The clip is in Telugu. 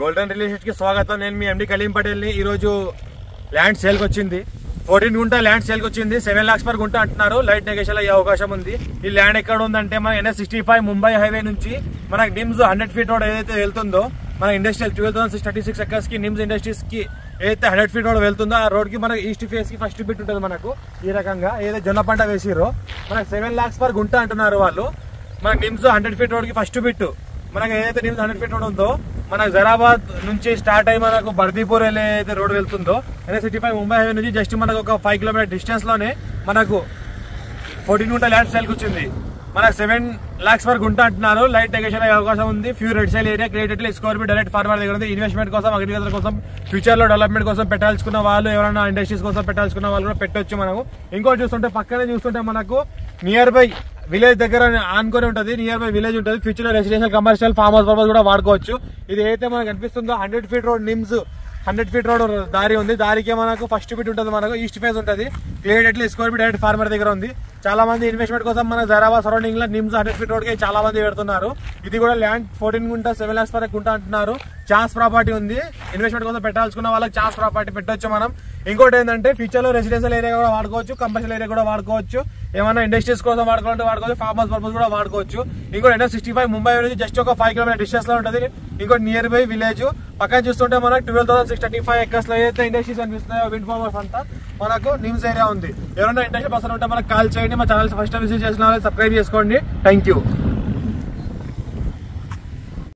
గోల్డెన్ రియల్ ఎస్టేట్ కి స్వాగతం. నేను మీ ఎండి కలీం పటేల్ ని. ఈ రోజు ల్యాండ్ సేల్ కి వచ్చింది. 14 గుంట ల్యాండ్ సేల్ కి వచ్చింది. 7 lakhs per గుంట అంటున్నారు. లైట్ నెగోషియేషన్ అయ్యే అవకాశం ఉంది. ఈ ల్యాండ్ ఎక్కడ ఉందంటే మన NH65 ముంబై హైవే నుంచి మనకి నిమ్స్ 100 feet రోడ్ ఏదైతే వెళ్తుందో మన ఇండస్ట్రియల్ 12,636 acres కి నిమ్స్ ఇండస్ట్రీస్ కి ఏదైతే 100 feet రోడ్ వెళ్తుందో ఆ రోడ్ కి మనకి ఈస్ట్ ఫేస్ కి ఫస్ట్ బిట్ ఉంటుంది. మనకు ఈ రకంగా ఏదైతే జొన్న పంట వేసిరో మనకి 7 lakhs per గుంట అంటున్నారు వాళ్ళు. మన నిమ్స్ 100 feet రోడ్ కి ఫస్ట్ బిట్ మనకి ఏదైతే నిమ్స్ 100 feet రోడ్ ఉందో మనకు జరాబాద్ నుంచి స్టార్ట్ అయ్యి మనకు బర్దీపూర్ ఏదైతే రోడ్ వెళ్తుందో NH65 ముంబై హైవే నుంచి జస్ట్ మనకు ఒక 5 kilometer డిస్టెన్స్ లోనే మనకు 14 గుంట ల్యాండ్ సేల్ కి వచ్చింది. మనకు 7 lakhs per గుంట అంటున్నారు. లైట్ నెగోషియేషన్ అయ్యే అవకాశం ఉంది. Few red sale area created square feet direct farmer దగ్గర ఉంది. ఇన్వెస్ట్మెంట్ కోసం అగ్రికల్చర్ కోసం ఫ్యూచర్ లో డెవలప్మెంట్ కోసం పెట్టాల్సుకున్న వాళ్ళు ఎవరైనా ఇండస్ట్రీస్ కోసం పెట్టాల్సుకున్న వాళ్ళు కూడా పెట్టొచ్చు. మనకు ఇంకోటి చూస్తుంటే పక్కనే చూస్తుంటే మనకు నియర్ బై విలేజ్ దగ్గర ఆనుకొని ఉంటుంది. నియర్ బై విలేజ్ ఉంటుంది. ఫ్యూచర్ లో residential commercial farm house purpose కూడా వాడుకోవచ్చు. ఇది అయితే మనకు కనిపిస్తుందో 100 feet road NIMS 100 feet road దారి ఉంది. దారికి మనకు ఫస్ట్ బిట్ ఉంటుంది. మనకు ఈస్ట్ ఫేస్ ఉంటుంది. Clear square feet direct farmer దగ్గర ఉంది. చాలా మంది ఇన్వెస్ట్మెంట్ కోసం మన జరాబాద్ సరౌండింగ్ లో నిమ్స్ 100 feet రోడ్ కి చాలా మంది పెడుతున్నారు. ఇది కూడా ల్యాండ్ 14 గుంట 7 lakhs per గుంట అంటున్నారు. ఛాన్స్ ప్రాపర్టీ ఉంది. ఇన్వెస్ట్మెంట్ కోసం పెట్టాల్సుకున్న వాళ్ళకి ఛాన్స్ ప్రాపర్టీ పెట్టొచ్చు మనం. ఇంకోటి ఏంటంటే ఫ్యూచర్ లో రెసిడెన్షియల్ ఏరియా కూడా వాడుకోవచ్చు, కమర్షియల్ ఏరియా కూడా వాడుకోవచ్చు, ఏమైనా ఇండస్ట్రీస్ కోసం వాడుకోవాలంటే వాడుకోవచ్చు, ఫార్మ్ హౌస్ పర్పస్ కూడా వాడుకోవచ్చు. ఇంకోటి NH65 ముంబై నుంచి జస్ట్ ఒక 5 kilometer డిస్టెన్స్ లో ఉంటుంది. ఇంకోటి నియర్ బై విలేజ్. పక్కన చూస్తుంటే మనకు 12,635 acres లో ఏదైతే ఇండస్ట్రీస్ అనిపిస్తున్నాయో విండ్ ఫార్మర్స్ అంతా మనకు నిమ్స్ ఏరియా ఉంది. ఎవరైనా ఇండస్ట్రీ పర్సన్ ఉంటే మనకు కాల్ చేయండి. మా ఛానల్ ఫస్ట్ టైం విజిట్ చేసిన వాళ్ళు సబ్స్క్రైబ్ చేసుకోండి. Thank you.